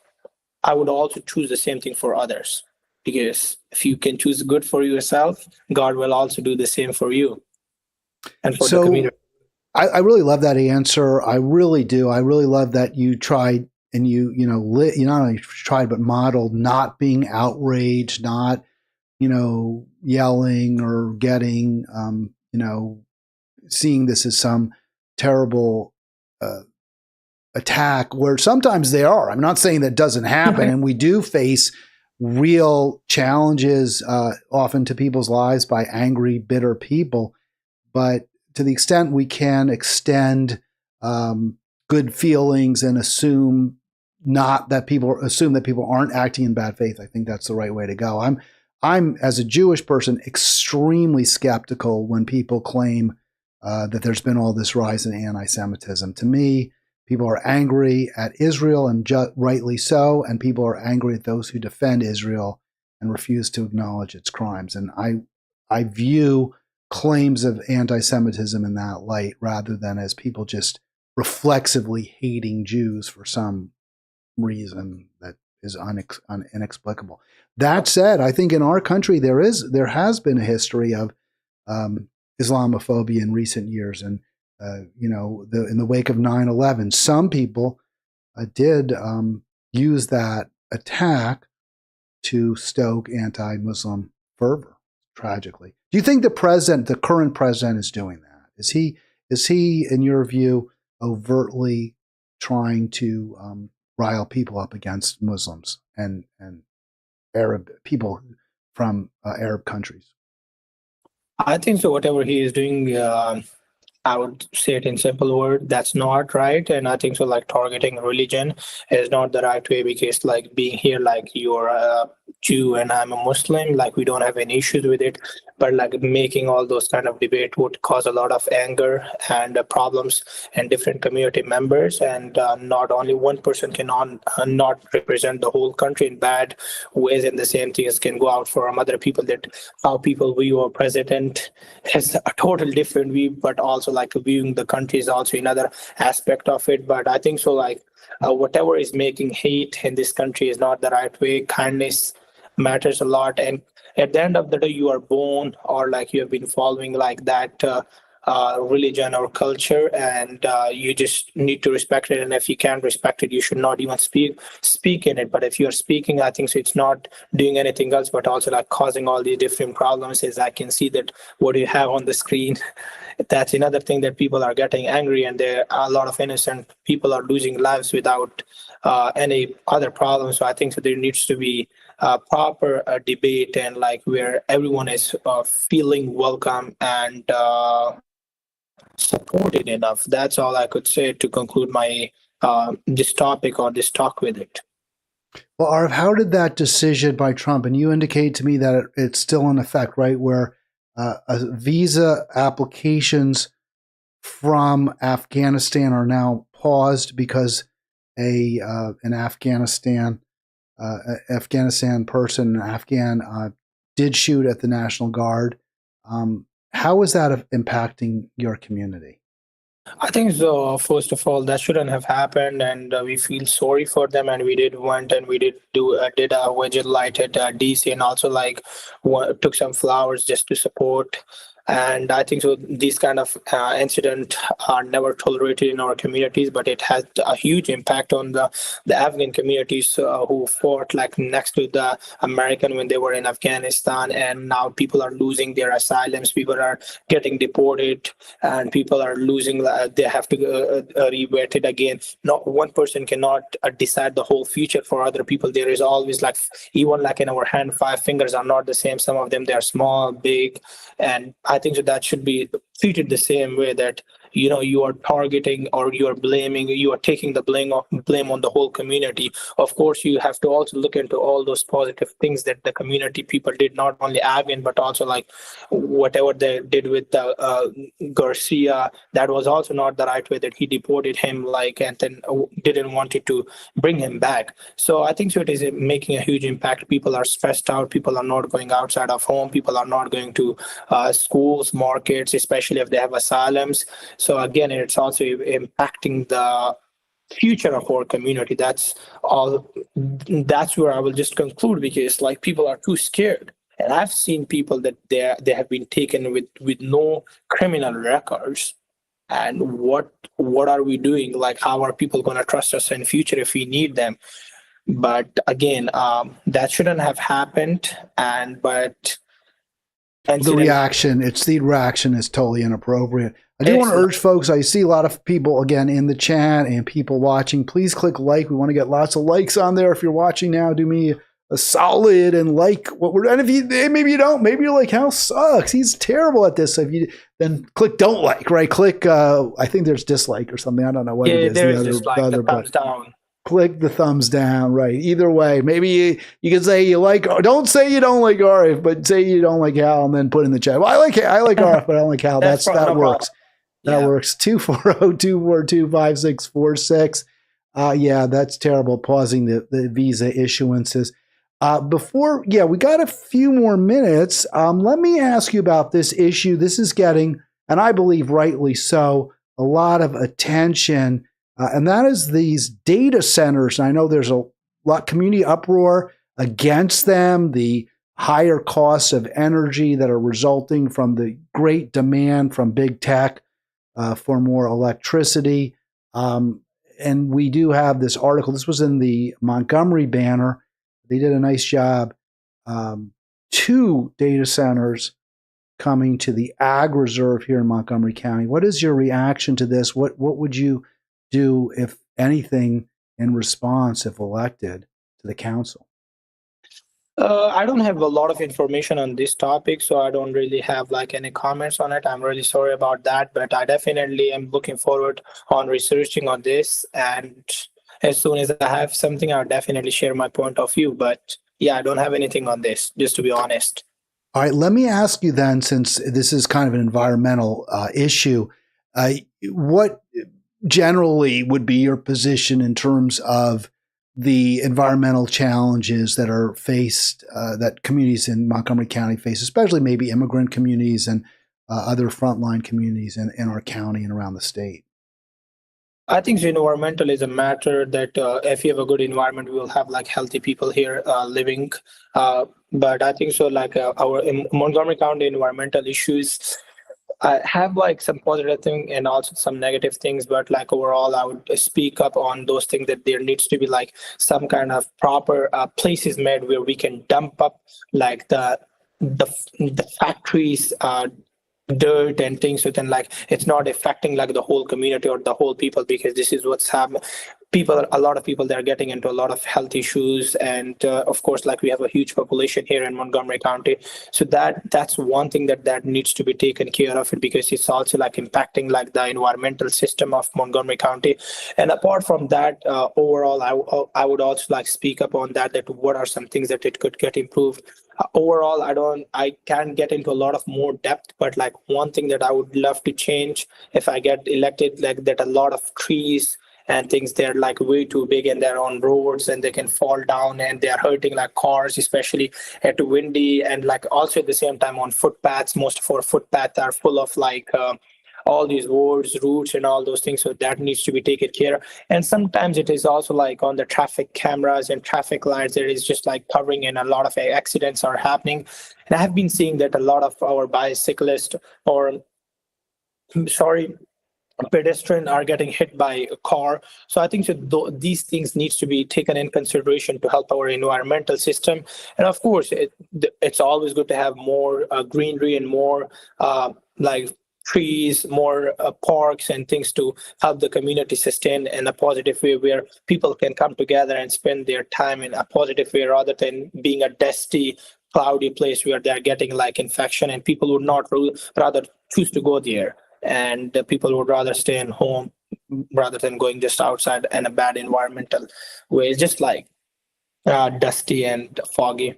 I would also choose the same thing for others, because if you can choose good for yourself, God will also do the same for you and for the community. I really love that answer. I really do. I really love that you tried, and you not only tried but modeled not being outraged, not yelling or getting, seeing this as some terrible attack, where sometimes they are. I'm not saying that doesn't happen, and we do face real challenges often to people's lives by angry, bitter people. But to the extent we can extend good feelings and assume that people aren't acting in bad faith, I think that's the right way to go. I'm as a Jewish person extremely skeptical when people claim that there's been all this rise in anti-Semitism. To me, people are angry at Israel, and rightly so, and people are angry at those who defend Israel and refuse to acknowledge its crimes. And I view claims of anti-Semitism in that light, rather than as people just reflexively hating Jews for some reason that is inexplicable. That said, I think in our country there has been a history of Islamophobia in recent years, and in the wake of 9/11, some people did use that attack to stoke anti-Muslim fervor. Tragically, do you think the current president, is doing that? Is he, in your view, overtly trying to rile people up against Muslims and Arab people from Arab countries? I think so. Whatever he is doing, I would say it in simple word, that's not right. And I think so, like, targeting religion is not the right way, because like being here, like, you're a Jew and I'm a Muslim, like we don't have any issues with it. But like making all those kind of debate would cause a lot of anger and problems in different community members. And not only one person can not represent the whole country in bad ways, and the same things can go out from other people, that how people view a president is a total different view, but also like viewing the country is also another aspect of it. But I think so, like whatever is making hate in this country is not the right way. Kindness matters a lot, and at the end of the day, you are born, or like you have been following like that religion or culture, and you just need to respect it. And if you can't respect it, you should not even speak in it. But if you're speaking, I think so it's not doing anything else but also like causing all these different problems. As I can see that what you have on the screen, that's another thing, that people are getting angry, and there are a lot of innocent people are losing lives without any other problems. So I think so there needs to be a proper debate, and like where everyone is feeling welcome and supported enough. That's all I could say to conclude my this topic or this talk with it. Well, Arif, how did that decision by Trump, and you indicate to me that it's still in effect, right, where visa applications from Afghanistan are now paused because an Afghanistan person, an Afghan, did shoot at the National Guard. How is that impacting your community? I think so. First of all, that shouldn't have happened, and we feel sorry for them. And we did did a widget light at DC, and also like took some flowers just to support. And I think so these kind of incidents are never tolerated in our communities, but it has a huge impact on the Afghan communities who fought like next to the American when they were in Afghanistan. And now people are losing their asylums, people are getting deported, and people are losing, they have to revet it again. Not one person cannot decide the whole future for other people. There is always like, even like in our hand, 5 fingers are not the same. Some of them, they are small, big, and I think that should be treated the same way, that you are targeting or you are taking the blame on the whole community. Of course, you have to also look into all those positive things that the community people did, not only Afghan, but also like whatever they did with Garcia. That was also not the right way, that he deported him, like, and then didn't want it to bring him back. So I think so it is making a huge impact. People are stressed out, people are not going outside of home, people are not going to schools, markets, especially if they have asylums. So again, it's also impacting the future of our community. That's all. That's where I will just conclude, because like people are too scared. And I've seen people that they have been taken with no criminal records. And what are we doing? Like, how are people going to trust us in future if we need them? But again, that shouldn't have happened. But The incident, reaction, the reaction is totally inappropriate. I do want it's to urge folks, I see a lot of people, again, in the chat and people watching. Please click like. We want to get lots of likes on there. If you're watching now, do me a solid and like what we're doing. And if you, maybe you don't, maybe you're like, Hal sucks. He's terrible at this. So if you, then click don't like, right? Click, I think there's dislike or something. I don't know what it is. there's just like the thumbs down. Click the thumbs down, right? Either way, maybe you can say you like. Don't say you don't like Arif, but say you don't like Hal, and then put in the chat. Well, I like Arif, but I don't like Hal. that works. That works. 240-242-5646. Yeah, that's terrible. Pausing the visa issuances. We got a few more minutes. Let me ask you about this issue. This is getting, and I believe rightly so, a lot of attention. And that is these data centers. And I know there's a lot community uproar against them, the higher costs of energy that are resulting from the great demand from big tech for more electricity. And we do have this article. This was in the Montgomery Banner. They did a nice job. 2 data centers coming to the Ag Reserve here in Montgomery County. What is your reaction to this? What would you do, if anything, in response if elected to the council? I don't have a lot of information on this topic, so I don't really have like any comments on it. I'm really sorry about that, but I definitely am looking forward on researching on this. And as soon as I have something, I'll definitely share my point of view. But yeah, I don't have anything on this, just to be honest. All right, let me ask you then, since this is kind of an environmental issue, what generally would be your position in terms of the environmental challenges that are faced, that communities in Montgomery County face, especially maybe immigrant communities and other frontline communities in our county and around the state? I think environmental is a matter that if you have a good environment, we will have like healthy people here living. But I think so like our in Montgomery County environmental issues have like some positive thing and also some negative things, but like overall I would speak up on those things, that there needs to be like some kind of proper places made where we can dump up like the factories dirt and things, so then like it's not affecting like the whole community or the whole people, because this is what's happening. A lot of people, they're getting into a lot of health issues, and of course like we have a huge population here in Montgomery County, so that's one thing that needs to be taken care of, it because it's also like impacting like the environmental system of Montgomery County. And apart from that, overall I would also like speak up on that what are some things that it could get improved. Overall I can't get into a lot of more depth, but like one thing that I would love to change if I get elected, like that a lot of trees and things, they're like way too big and they're on roads and they can fall down and they're hurting like cars, especially at windy, and like also at the same time on footpaths. Most of our footpaths are full of like all these words, roots and all those things, so that needs to be taken care of. And sometimes it is also like on the traffic cameras and traffic lights, there is just like covering, and a lot of accidents are happening. And I have been seeing that a lot of our bicyclists or pedestrians are getting hit by a car. So I think that these things needs to be taken in consideration to help our environmental system. And of course, it's always good to have more greenery and more like trees, more parks and things to help the community sustain in a positive way, where people can come together and spend their time in a positive way, rather than being a dusty, cloudy place where they're getting like infection, and people would not rather choose to go there. And people would rather stay in home rather than going just outside in a bad environmental way. It's just like dusty and foggy.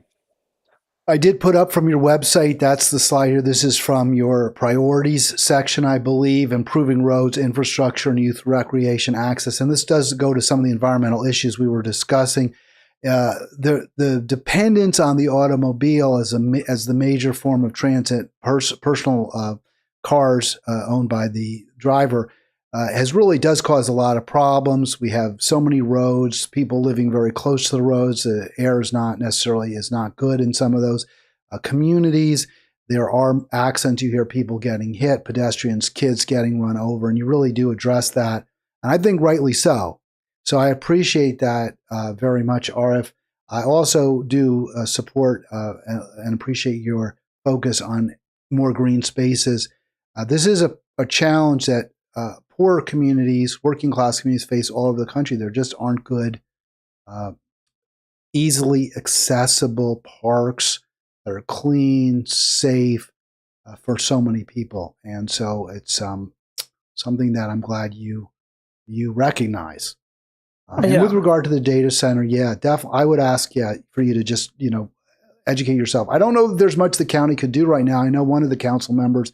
I did put up from your website, that's the slide here. This is from your priorities section, I believe, improving roads, infrastructure, and youth recreation access. And this does go to some of the environmental issues we were discussing. The dependence on the automobile as the major form of transit, personal cars owned by the driver, does cause a lot of problems. We have so many roads, people living very close to the roads. The air is not good in some of those communities. There are accidents. You hear people getting hit, pedestrians, kids getting run over, and you really do address that. And I think rightly so. So I appreciate that very much, Arif. I also do support and appreciate your focus on more green spaces. This is a challenge that poor communities, working class communities face all over the country. There just aren't good, easily accessible parks that are clean, safe for so many people. And so it's something that I'm glad you recognize. And with regard to the data center, yeah, definitely, I would ask, for you to just, educate yourself. I don't know if there's much the county could do right now. I know one of the council members,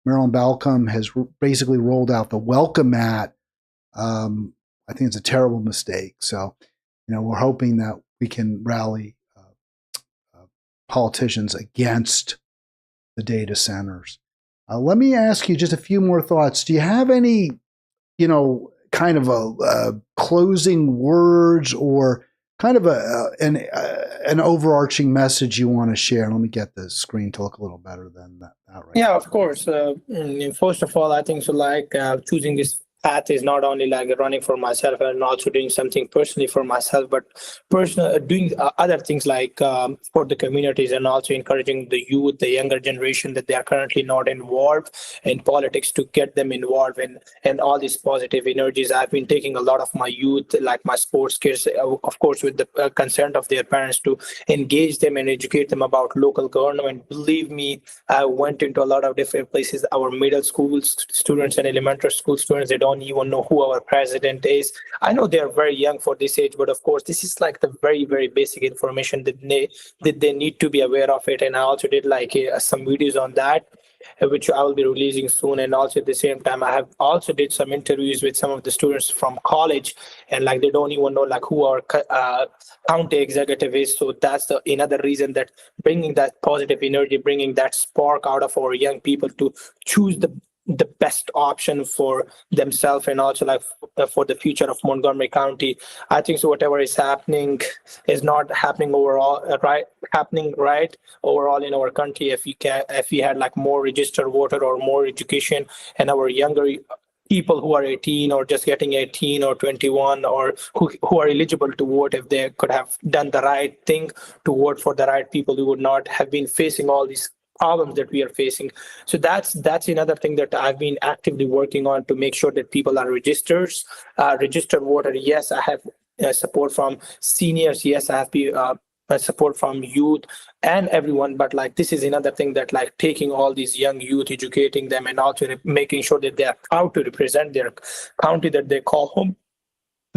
Marilyn Balcom, has basically rolled out the welcome mat. I think it's a terrible mistake. So, we're hoping that we can rally politicians against the data centers. Let me ask you just a few more thoughts. Do you have any, kind of a closing words or kind of an overarching message you want to share? Let me get the screen to look a little better than that right now. Of course. First of all, I think choosing this path is not only like running for myself and also doing something personally for myself, but doing other things like for the communities, and also encouraging the youth, the younger generation, that they are currently not involved in politics, to get them involved and all these positive energies. I've been taking a lot of my youth, like my sports kids, of course, with the consent of their parents, to engage them and educate them about local government. Believe me, I went into a lot of different places. Our middle school students and elementary school students, they don't even know who our president is. I know they're very young for this age, but of course, this is like the very, very basic information that they need to be aware of it. And I also did some videos on that, which I will be releasing soon. And also at the same time, I have also did some interviews with some of the students from college, and they don't even know who our county executive is. So that's another reason that bringing that positive energy, bringing that spark out of our young people to choose the best option for themselves, and also for the future of Montgomery County. I think so whatever is happening is not happening overall right overall in our country. If we had more registered voter or more education, and our younger people who are 18 or just getting 18 or 21, or who are eligible to vote, if they could have done the right thing to vote for the right people, we would not have been facing all these problems that we are facing. So that's another thing that I've been actively working on, to make sure that people are registered voter. Yes, I have support from seniors. Yes, I have support from youth and everyone. But this is another thing that taking all these young youth, educating them, and also making sure that they are proud to represent their county that they call home,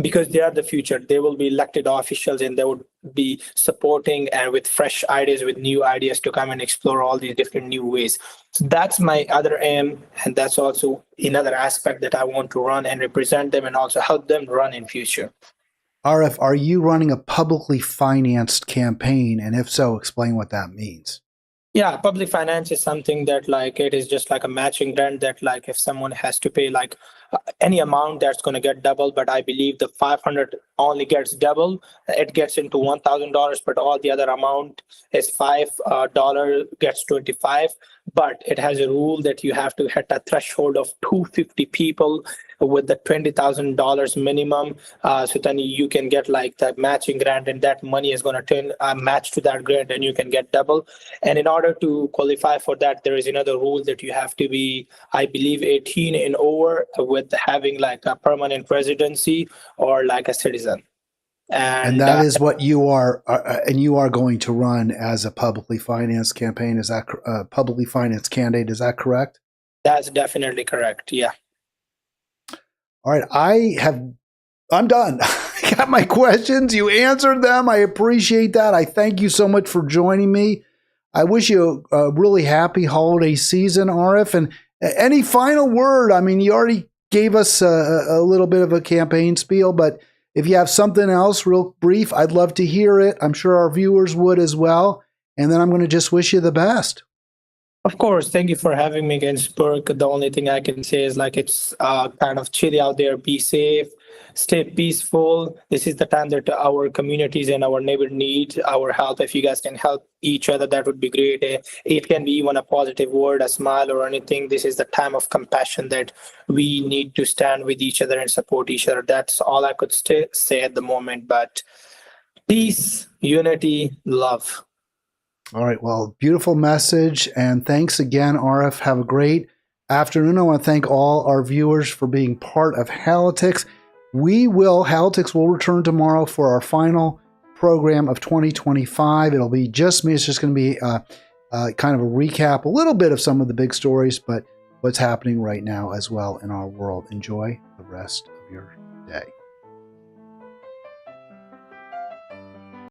because they are the future. They will be elected officials, and they would be supporting and with fresh ideas, with new ideas to come and explore all these different new ways. So that's my other aim, and that's also another aspect that I want to run and represent them, and also help them run in future. Arif, are you running a publicly financed campaign? And if so, explain what that means. Yeah, public finance is something that it is just like a matching grant that if someone has to pay any amount, that's going to get double. But I believe the 500 only gets double. It gets into $1,000, but all the other amount is $5 gets 25. But it has a rule that you have to hit a threshold of 250 people with the $20,000 minimum. So then you can get the matching grant, and that money is going to turn match to that grant, and you can get double. And in order to qualify for that, there is another rule that you have to be, I believe, 18 and over, with having a permanent residency or a citizen. And that is what you are, and you are going to run as a publicly financed campaign. Is that publicly financed candidate? Is that correct? That's definitely correct. Yeah. All right. I'm done. I got my questions. You answered them. I appreciate that. I thank you so much for joining me. I wish you a really happy holiday season, Arif. And any final word? I mean, you already gave us a little bit of a campaign spiel, but if you have something else real brief, I'd love to hear it. I'm sure our viewers would as well. And then I'm going to just wish you the best. Of course. Thank you for having me again, Spurk. The only thing I can say is it's kind of chilly out there. Be safe. Stay peaceful. This is the time that our communities and our neighbor need our help. If you guys can help each other, that would be great. It can be even a positive word, a smile, or anything. This is the time of compassion that we need to stand with each other and support each other. That's all I could say at the moment. But peace, unity, love. All right. Well, beautiful message. And thanks again, Arif. Have a great afternoon. I want to thank all our viewers for being part of Halitics. Halitics will return tomorrow for our final program of 2025. It'll be just me. It's just going to be kind of a recap, a little bit of some of the big stories, but what's happening right now as well in our world. Enjoy the rest of your day.